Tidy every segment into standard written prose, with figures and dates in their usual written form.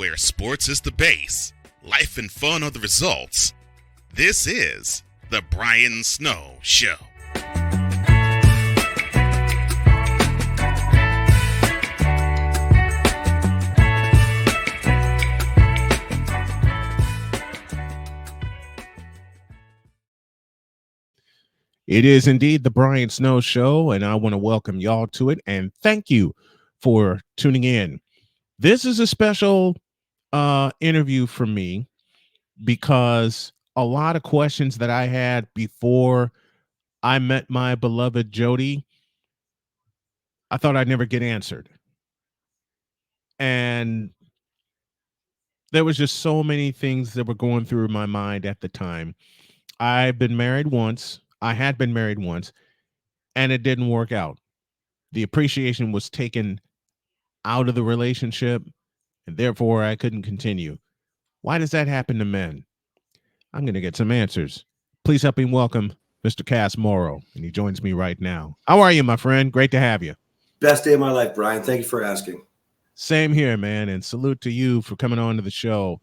where sports is the base, life and fun are the results. This is The Brian Snow Show. It is indeed the Brian Snow Show, and I want to welcome y'all to it, and thank you for tuning in. This is a special interview for me because a lot of questions that I had before I met my beloved Jody, I thought I'd never get answered. And there was just so many things that were going through my mind at the time. I had been married once, and it didn't work out. The appreciation was taken out of the relationship, and therefore I couldn't continue. Why does that happen to men? I'm going to get some answers. Please help me welcome Mr. Cass Morrow, and he joins me right now. How are you, my friend? Great to have you. Best day of my life, Brian. Thank you for asking. Same here, man, and salute to you for coming on to the show.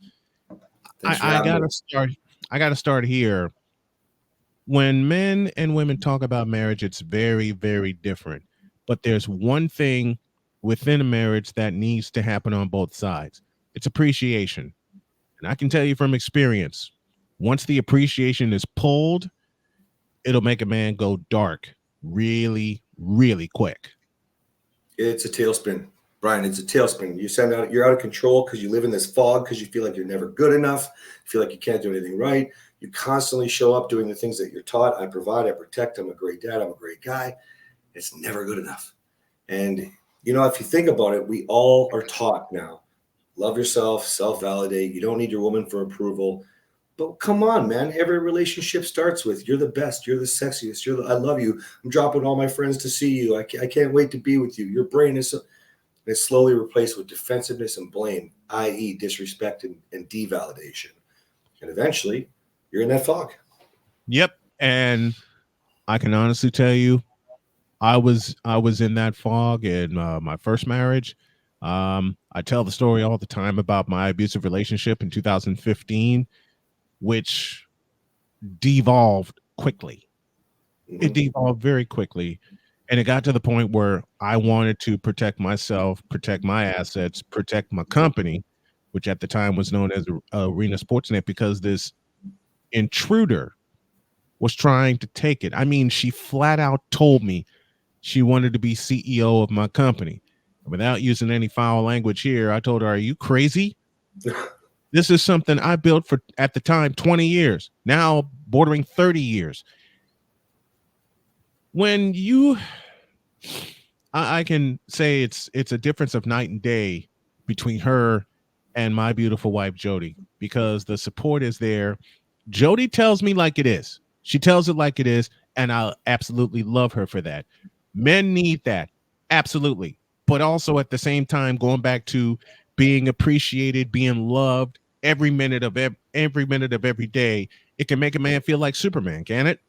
I gotta start here. When men and women talk about marriage, it's very, very different. But there's one thing within a marriage that needs to happen on both sides. It's appreciation. And I can tell you from experience, once the appreciation is pulled, it'll make a man go dark really, really quick. It's a tailspin, Brian. It's a tailspin. You're out of control because you live in this fog because you feel like you're never good enough. You feel like you can't do anything right. You constantly show up doing the things that you're taught. I provide, I protect. I'm a great dad. I'm a great guy. It's never good enough. And, you know, if you think about it, we all are taught now. Love yourself, self-validate. You don't need your woman for approval. But come on, man. Every relationship starts with you're the best. You're the sexiest. I love you. I'm dropping all my friends to see you. I can't wait to be with you. Your brain is it's slowly replaced with defensiveness and blame, i.e. disrespect and devalidation. And eventually, you're in that fog. Yep. And I can honestly tell you, I was in that fog in my first marriage. I tell the story all the time about my abusive relationship in 2015, which devolved quickly. Mm-hmm. It devolved very quickly. And it got to the point where I wanted to protect myself, protect my assets, protect my company, which at the time was known as Arena Sportsnet, because this intruder was trying to take it. I mean, she flat out told me she wanted to be CEO of my company. Without using any foul language here, I told her, "Are you crazy? This is something I built for, at the time, 20 years, now bordering 30 years. When I can say it's a difference of night and day between her and my beautiful wife, Jody, because the support is there. Jody tells me like it is. She tells it like it is, and I absolutely love her for that. Men need that, absolutely. But also at the same time, going back to being appreciated, being loved every minute of every day, it can make a man feel like Superman, can it?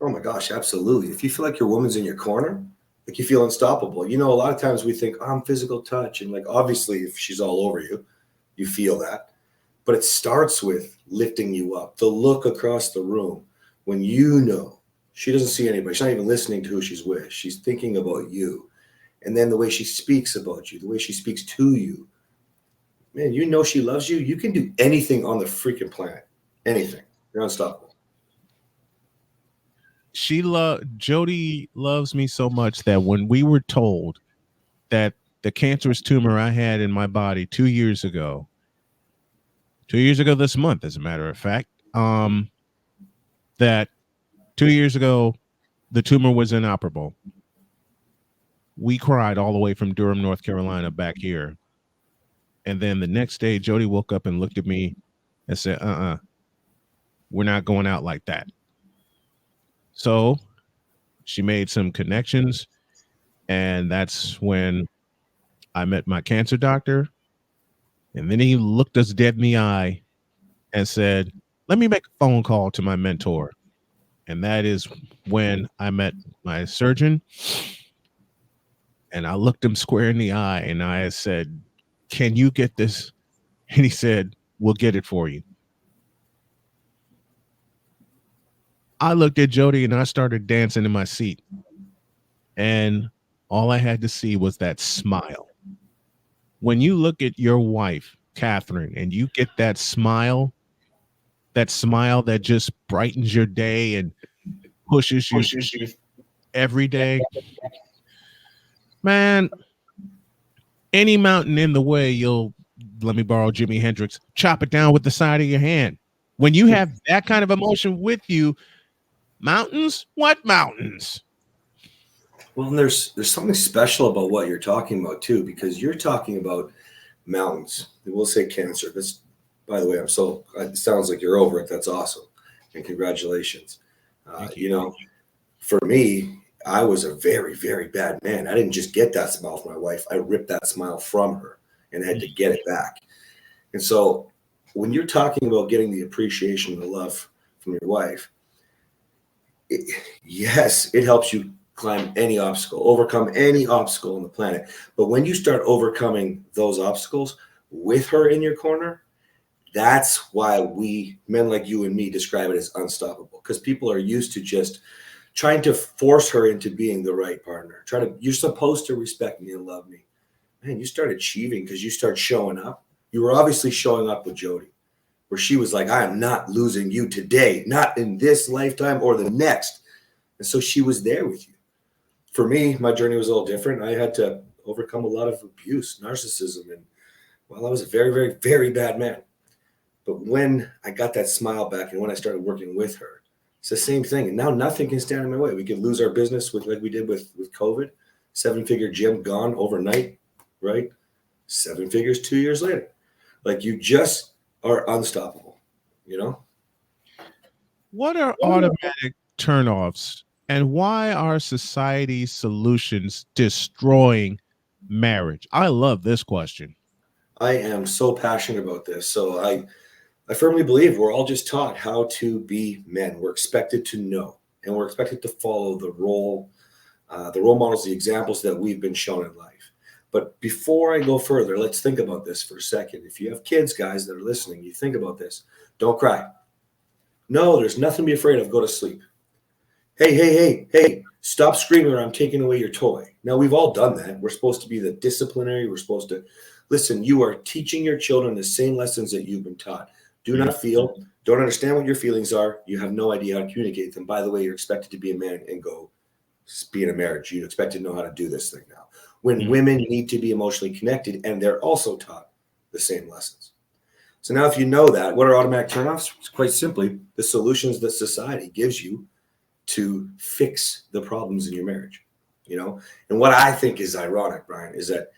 Oh my gosh, absolutely. If you feel like your woman's in your corner, like you feel unstoppable. You know, a lot of times we think, I'm physical touch. And like, obviously, if she's all over you, you feel that. But it starts with lifting you up, the look across the room when you know she doesn't see anybody. She's not even listening to who she's with. She's thinking about you. And then the way she speaks about you, the way she speaks to you, man, you know she loves you. You can do anything on the freaking planet. Anything. You're unstoppable. Jody loves me so much that when we were told that the cancerous tumor I had in my body 2 years ago this month, as a matter of fact, that 2 years ago, the tumor was inoperable. We cried all the way from Durham, North Carolina back here. And then the next day, Jody woke up and looked at me and said, we're not going out like that. So she made some connections, and that's when I met my cancer doctor. And then he looked us dead in the eye and said, let me make a phone call to my mentor. And that is when I met my surgeon. And I looked him square in the eye and I said, can you get this? And he said, we'll get it for you. I looked at Jody and I started dancing in my seat. And all I had to see was that smile. When you look at your wife, Catherine, and you get that smile that just brightens your day and pushes you every day, man, any mountain in the way, you'll, let me borrow Jimi Hendrix, chop it down with the side of your hand. When you have that kind of emotion with you, mountains, what mountains? Well, and there's something special about what you're talking about too, because you're talking about mountains. We'll say cancer. This, by the way, it sounds like you're over it. That's awesome. And congratulations. For me, I was a very, very bad man. I didn't just get that smile from my wife. I ripped that smile from her and had to get it back. And so when you're talking about getting the appreciation and the love from your wife, yes, it helps you climb any obstacle, overcome any obstacle on the planet. But when you start overcoming those obstacles with her in your corner, that's why we, men like you and me, describe it as unstoppable, because people are used to just trying to force her into being the right partner. You're supposed to respect me and love me. Man, you start achieving because you start showing up. You were obviously showing up with Jody, where she was like, I am not losing you today, not in this lifetime or the next. And so she was there with you. For me, my journey was a little different. I had to overcome a lot of abuse, narcissism, and I was a very, very, very bad man. But when I got that smile back and when I started working with her, it's the same thing. And now nothing can stand in my way. We could lose our business like we did with COVID. 7-figure gym gone overnight, right? 7 figures 2 years later. Like, you just are unstoppable, What are automatic turnoffs, and why are society's solutions destroying marriage? I love this question. I am so passionate about this. So I firmly believe we're all just taught how to be men. We're expected to know, and we're expected to follow the role models, the examples that we've been shown in life. But before I go further, let's think about this for a second. If you have kids, guys, that are listening, you think about this. Don't cry. No, there's nothing to be afraid of. Go to sleep. Hey, stop screaming or I'm taking away your toy. Now, we've all done that. We're supposed to be the disciplinary. We're supposed to listen. You are teaching your children the same lessons that you've been taught. Do not feel, don't understand what your feelings are. You have no idea how to communicate them. By the way, you're expected to be a man and go be in a marriage. You're expected to know how to do this thing now. When women need to be emotionally connected, and they're also taught the same lessons. So now if you know that, what are automatic turnoffs? It's quite simply the solutions that society gives you to fix the problems in your marriage, And what I think is ironic, Brian, is that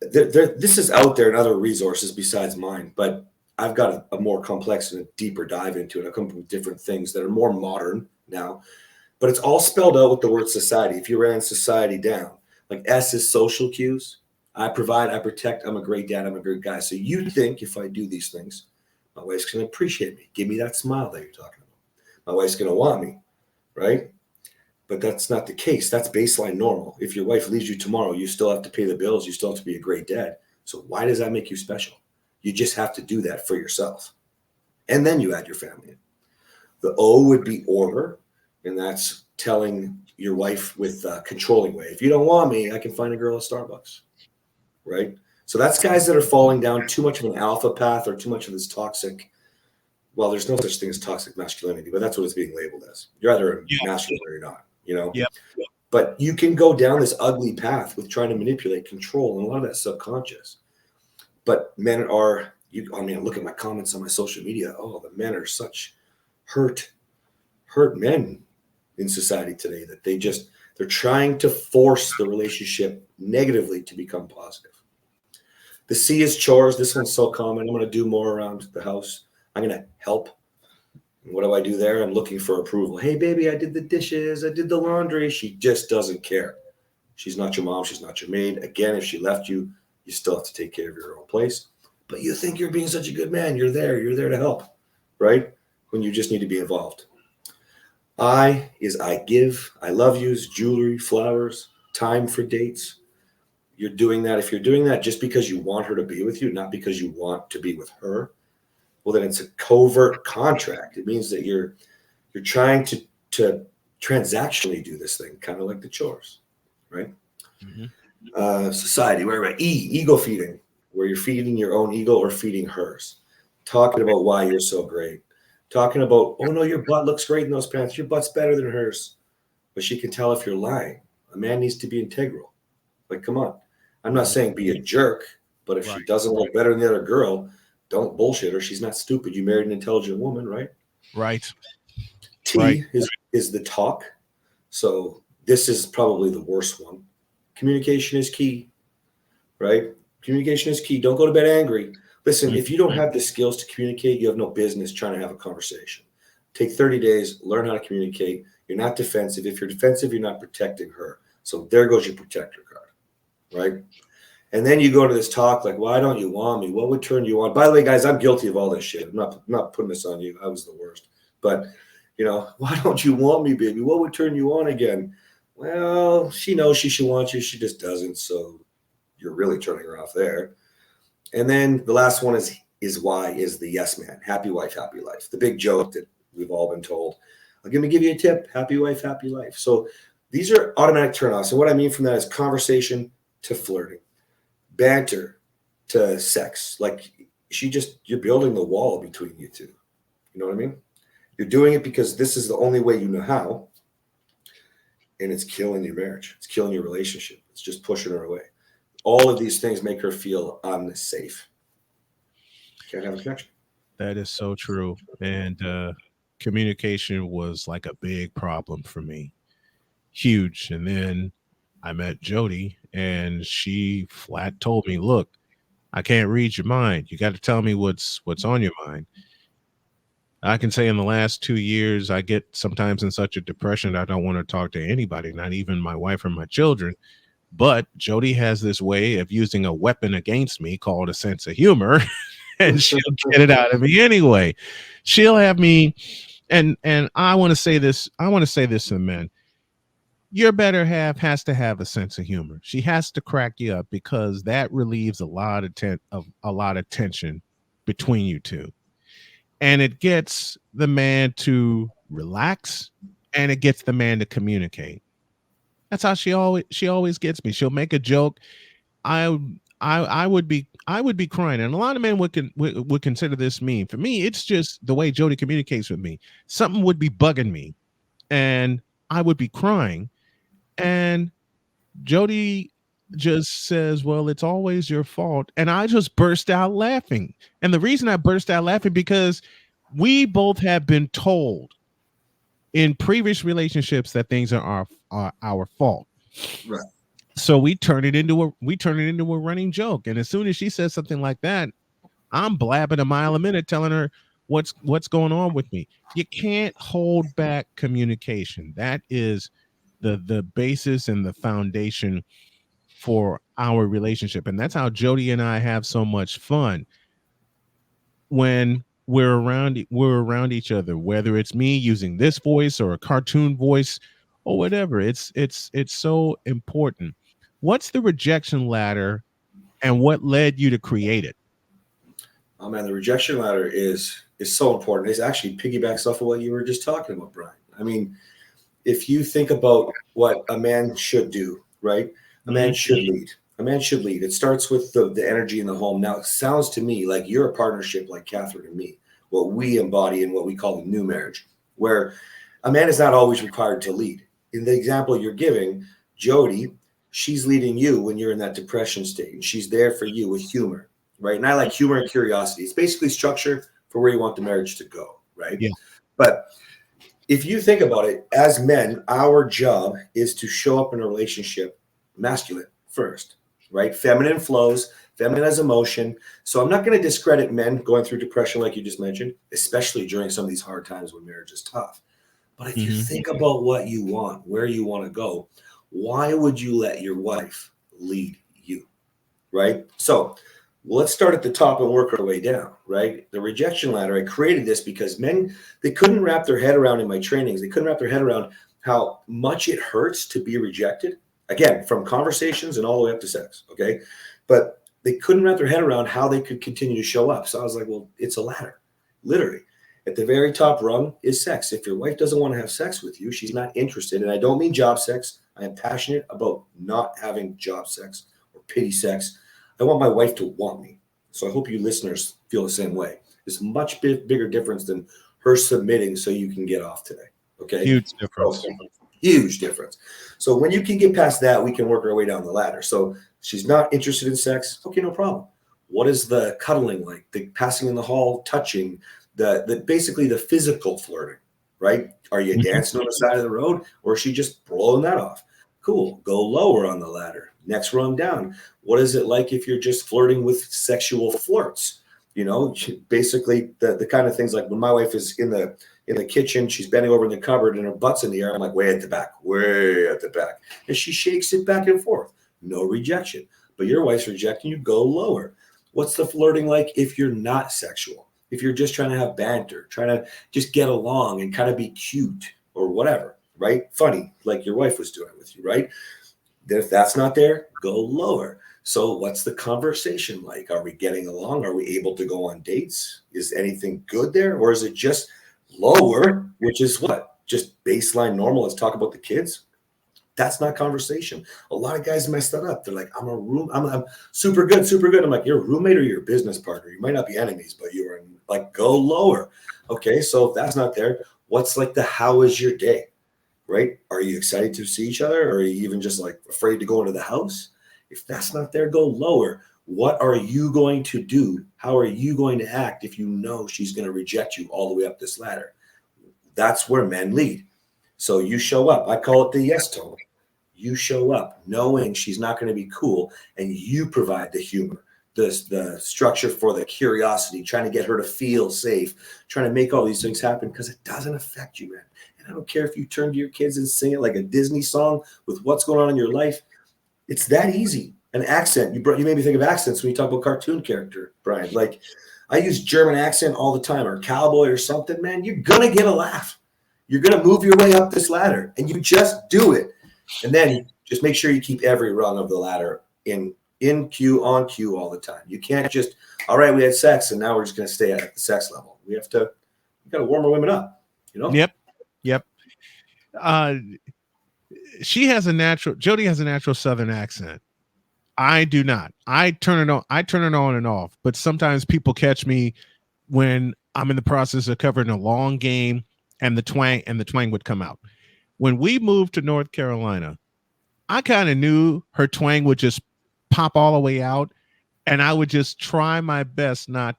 this is out there in other resources besides mine, but I've got a more complex and a deeper dive into it. I've come up with different things that are more modern now, but it's all spelled out with the word society. If you ran society down, like S is social cues. I provide, I protect, I'm a great dad, I'm a great guy. So you think if I do these things, my wife's going to appreciate me. Give me that smile that you're talking about. My wife's going to want me, right? But that's not the case. That's baseline normal. If your wife leaves you tomorrow, you still have to pay the bills. You still have to be a great dad. So why does that make you special? You just have to do that for yourself. And then you add your family in. The O would be order. And that's telling your wife with a controlling way. If you don't want me, I can find a girl at Starbucks, right? So that's guys that are falling down too much of an alpha path or too much of this toxic. Well, there's no such thing as toxic masculinity, but that's what it's being labeled as. You're either masculine or you're not, Yep. But you can go down this ugly path with trying to manipulate, control, and a lot of that subconscious. But men are, look at my comments on my social media. Oh, the men are such hurt men in society today that they're trying to force the relationship negatively to become positive. The C is chores. This one's so common. I'm going to do more around the house. I'm going to help. And what do I do there? I'm looking for approval. Hey, baby, I did the dishes. I did the laundry. She just doesn't care. She's not your mom. She's not your maid. Again, if she left you, you still have to take care of your own place. But you think you're being such a good man. You're there to help, right? When you just need to be involved. I is I give. I love yous, jewelry, flowers, time for dates. you're doing that. If you're doing that just because you want her to be with you, not because you want to be with her, well, then it's a covert contract. It means that you're trying to transactionally do this thing, kind of like the chores, right? Society, where ego feeding, where you're feeding your own ego or feeding hers, talking about why you're so great, talking about, oh no, your butt looks great in those pants, your butt's better than hers, but she can tell if you're lying. A man needs to be integral. Like, come on. I'm not saying be a jerk, but if she doesn't look better than the other girl, don't bullshit her. She's not stupid. You married an intelligent woman, right? Right. T is the talk. So this is probably the worst one. Communication is key, right? Communication is key. Don't go to bed angry. Listen, if you don't have the skills to communicate, you have no business trying to have a conversation. Take 30 days, learn how to communicate. You're not defensive. If you're defensive, you're not protecting her. So there goes your protector card, right? And then you go to this talk like, why don't you want me? What would turn you on? By the way, guys, I'm guilty of all this shit. I'm not putting this on you. I was the worst. But, why don't you want me, baby? What would turn you on again? Well, she knows she should want you. She just doesn't. So you're really turning her off there. And then the last one is the yes man. Happy wife, happy life. The big joke that we've all been told. I'm going to give you a tip. Happy wife, happy life. So these are automatic turnoffs. And what I mean from that is conversation to flirting, banter to sex. Like you're building the wall between you two. You know what I mean? You're doing it because this is the only way you know how. And it's killing your marriage. It's killing your relationship. It's just pushing her away. All of these things make her feel unsafe. Can't have a connection. That is so true. And communication was like a big problem for me. Huge. And then I met Jody and she flat told me, look, I can't read your mind. You got to tell me what's on your mind. I can say in the last 2 years, I get sometimes in such a depression, I don't want to talk to anybody, not even my wife or my children. But Jody has this way of using a weapon against me called a sense of humor, and she'll get it out of me anyway. She'll have me, and I want to say this. I want to say this to the men. Your better half has to have a sense of humor. She has to crack you up because that relieves a lot of tension between you two. And it gets the man to relax and it gets the man to communicate. That's how she always gets me. She'll make a joke. I would be crying, and a lot of men would consider this mean. For me, it's just the way Jody communicates with me. Something would be bugging me, and I would be crying, and Jody just says, well, it's always your fault. And I just burst out laughing. And the reason I burst out laughing because we both have been told in previous relationships that things are our fault. Right. So we turn it into a running joke. And as soon as she says something like that, I'm blabbing a mile a minute telling her what's going on with me. You can't hold back communication. That is the basis and the foundation for our relationship. And that's how Jody and I have so much fun when we're around each other, whether it's me using this voice or a cartoon voice or whatever. It's so important. What's the rejection ladder and what led you to create it? Oh man, the rejection ladder is so important. It actually piggybacks off of what you were just talking about, Brian. I mean, if you think about what a man should do, right? A man should lead. A man should lead. It starts with the energy in the home. Now, it sounds to me like you're a partnership like Catherine and me, what we embody in what we call the new marriage, where a man is not always required to lead. In the example you're giving, Jody, she's leading you when you're in that depression state. And she's there for you with humor, right? And I like humor and curiosity. It's basically structure for where you want the marriage to go, right? Yeah. But if you think about it, as men, our job is to show up in a relationship masculine first, right? Feminine flows, feminine has emotion. So I'm not going to discredit men going through depression like you just mentioned, especially during some of these hard times when marriage is tough. But if you think about what you want, where you want to go, why would you let your wife lead you, right? So let's start at the top and work our way down, right? The rejection ladder, I created this because men, they couldn't wrap their head around in my trainings. They couldn't wrap their head around how much it hurts to be rejected Again, from conversations and all the way up to sex. Okay. But they couldn't wrap their head around how they could continue to show up. So I was like, well, it's a ladder. Literally. At the very top rung is sex. If your wife doesn't want to have sex with you, she's not interested. And I don't mean job sex. I am passionate about not having job sex or pity sex. I want my wife to want me. So I hope you listeners feel the same way. It's a much bigger difference than her submitting so you can get off today. Okay. Huge difference. So, huge difference. So when you can get past that, we can work our way down the ladder. So she's not interested in sex. Okay, no problem. What is the cuddling like? The passing in the hall, touching, the basically the physical flirting, right? Are you dancing on the side of the road, or is she just blowing that off? Cool. Go lower on the ladder. Next rung down. What is it like if you're just flirting with sexual flirts? You know, basically the kind of things like when my wife is in the kitchen, she's bending over in the cupboard and her butt's in the air. I'm like, way at the back. And she shakes it back and forth. No rejection. But your wife's rejecting you, go lower. What's the flirting like if you're not sexual? If you're just trying to have banter, trying to just get along and kind of be cute or whatever, right? Funny, like your wife was doing with you, right? If that's not there, go lower. So what's the conversation like? Are we getting along? Are we able to go on dates? Is anything good there? Or is it just lower, which is what? Just baseline normal. Let's talk about the kids. That's not conversation. A lot of guys mess that up. They're like, I'm super good, super good. I'm like, you're a roommate or you're a business partner. You might not be enemies, but you are like, go lower. Okay, so if that's not there, what's like the how is your day, right? Are you excited to see each other? Or are you even just like afraid to go into the house? If that's not there, go lower. What are you going to do? How are you going to act if you know she's going to reject you all the way up this ladder? That's where men lead. So you show up. I call it the yes tone. You show up knowing she's not going to be cool, and you provide the humor, the structure for the curiosity, trying to get her to feel safe, trying to make all these things happen because it doesn't affect you, man. And I don't care if you turn to your kids and sing it like a Disney song with what's going on in your life. It's that easy. An accent. You made me think of accents when you talk about cartoon character, Brian. Like I use German accent all the time, or cowboy or something, man. You're going to get a laugh. You're going to move your way up this ladder, and you just do it. And then just make sure you keep every rung of the ladder in queue, on cue all the time. You can't just, all right, we had sex, and now we're just going to stay at the sex level. We got to warm our women up, you know? Yep. Jody has a natural Southern accent. I do not. I turn it on and off, but sometimes people catch me when I'm in the process of covering a long game and the twang would come out. When we moved to North Carolina, I kind of knew her twang would just pop all the way out, and I would just try my best not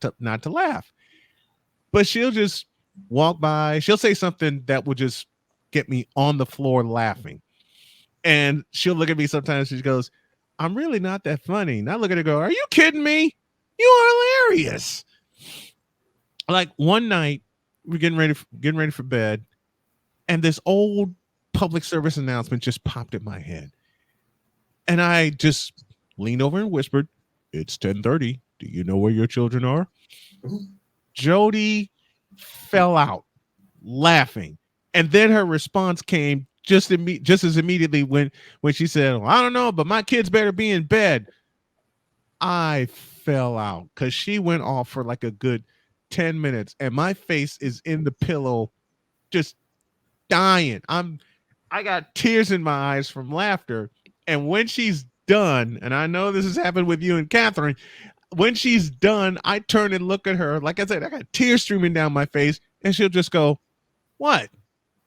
to laugh. But she'll just walk by, she'll say something that would just get me on the floor laughing. And she'll look at me sometimes, she goes, I'm really not that funny. And I look at her and go, are you kidding me? You are hilarious. Like one night, we're getting ready for bed, and this old public service announcement just popped in my head. And I just leaned over and whispered, it's 10:30. Do you know where your children are? Mm-hmm. Jody fell out laughing. And then her response came just as immediately when she said, well, I don't know, but my kids better be in bed. I fell out because she went off for like a good 10 minutes and my face is in the pillow just dying. I got tears in my eyes from laughter. And when she's done, and I know this has happened with you and Catherine, when she's done, I turn and look at her. Like I said, I got tears streaming down my face, and she'll just go, what?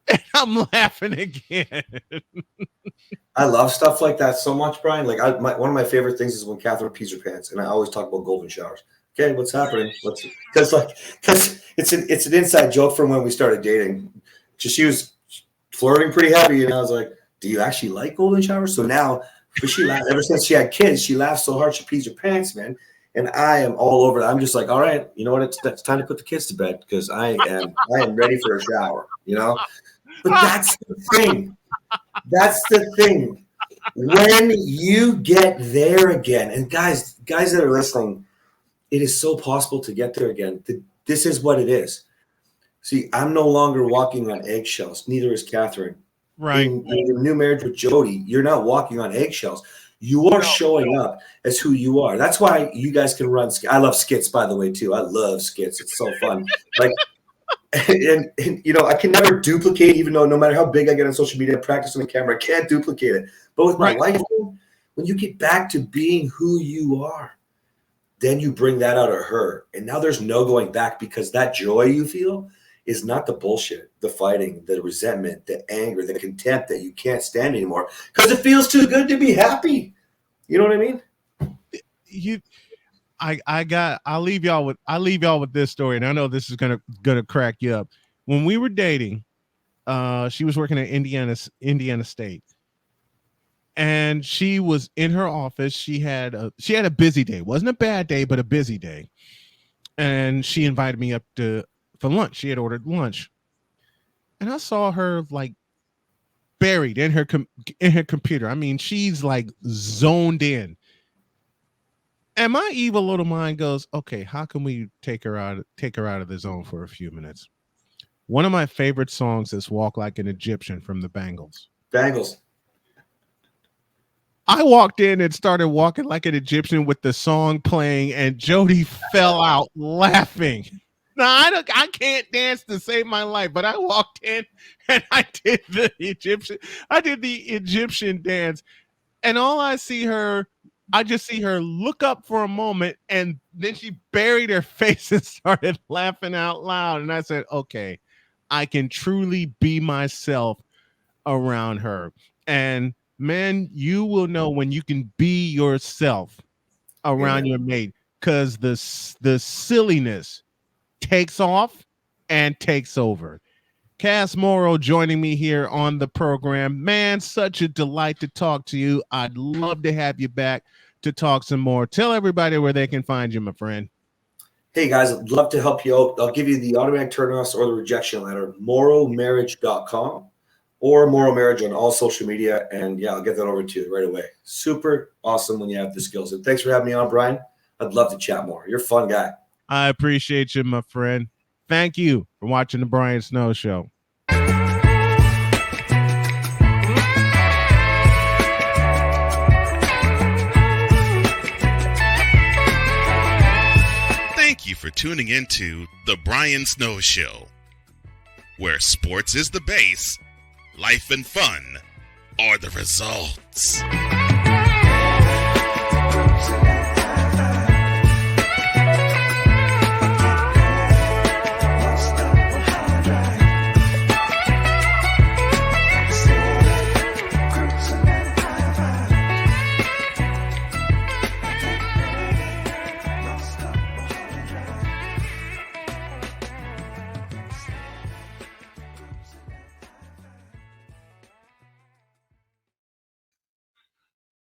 And I'm laughing again. I love stuff like that so much, Brian. Like one of my favorite things is when Catherine pees her pants, and I always talk about golden showers. Okay, what's happening? Because it's an inside joke from when we started dating. She was flirting pretty heavy, and I was like, do you actually like golden showers? So now, she laughed ever since she had kids. She laughs so hard she pees her pants, man. And I am all over it. I'm just like, all right, you know what? It's time to put the kids to bed because I am ready for a shower. You know, but that's the thing. That's the thing. When you get there again, and guys that are listening, it is so possible to get there again. This is what it is. See, I'm no longer walking on eggshells. Neither is Catherine. Right. In your new marriage with Jody, you're not walking on eggshells. You are showing up as who you are. That's why you guys can run. I love skits, by the way, too. I love skits. It's so fun. Like, and you know, I can never duplicate, even though no matter how big I get on social media, practice on the camera, I can't duplicate it. But with my wife, when you get back to being who you are, then you bring that out of her. And now there's no going back, because that joy you feel is not the bullshit, the fighting, the resentment, the anger, the contempt that you can't stand anymore because it feels too good to be happy. You know what I mean? I'll leave y'all with this story, and I know this is gonna crack you up. When we were dating, she was working at Indiana State, and she was in her office. She had a busy day. It wasn't a bad day, but a busy day. And she invited me up for lunch. She had ordered lunch, and I saw her like buried in her computer. I mean, she's like zoned in. And my evil little mind goes, okay, how can we take her out of the zone for a few minutes? One of my favorite songs is "Walk Like an Egyptian" from the Bangles. I walked in and started walking like an Egyptian with the song playing, and Jody fell out laughing. Now I can't dance to save my life, but I walked in and I did the Egyptian dance, and I just see her look up for a moment, and then she buried her face and started laughing out loud. And I said, okay, I can truly be myself around her. And man, you will know when you can be yourself around your mate, because the silliness takes off and takes over. Cass Morrow joining me here on the program. Man, such a delight to talk to you. I'd love to have you back to talk some more. Tell everybody where they can find you, my friend. Hey, guys, I'd love to help you out. I'll give you the automatic turn-offs or the rejection letter, morrowmarriage.com or Morrow Marriage on all social media. And, yeah, I'll get that over to you right away. Super awesome when you have the skills. And thanks for having me on, Brian. I'd love to chat more. You're a fun guy. I appreciate you, my friend. Thank you for watching the Brian Snow Show. Thank you for tuning into The Brian Snow Show, where sports is the base, life and fun are the results.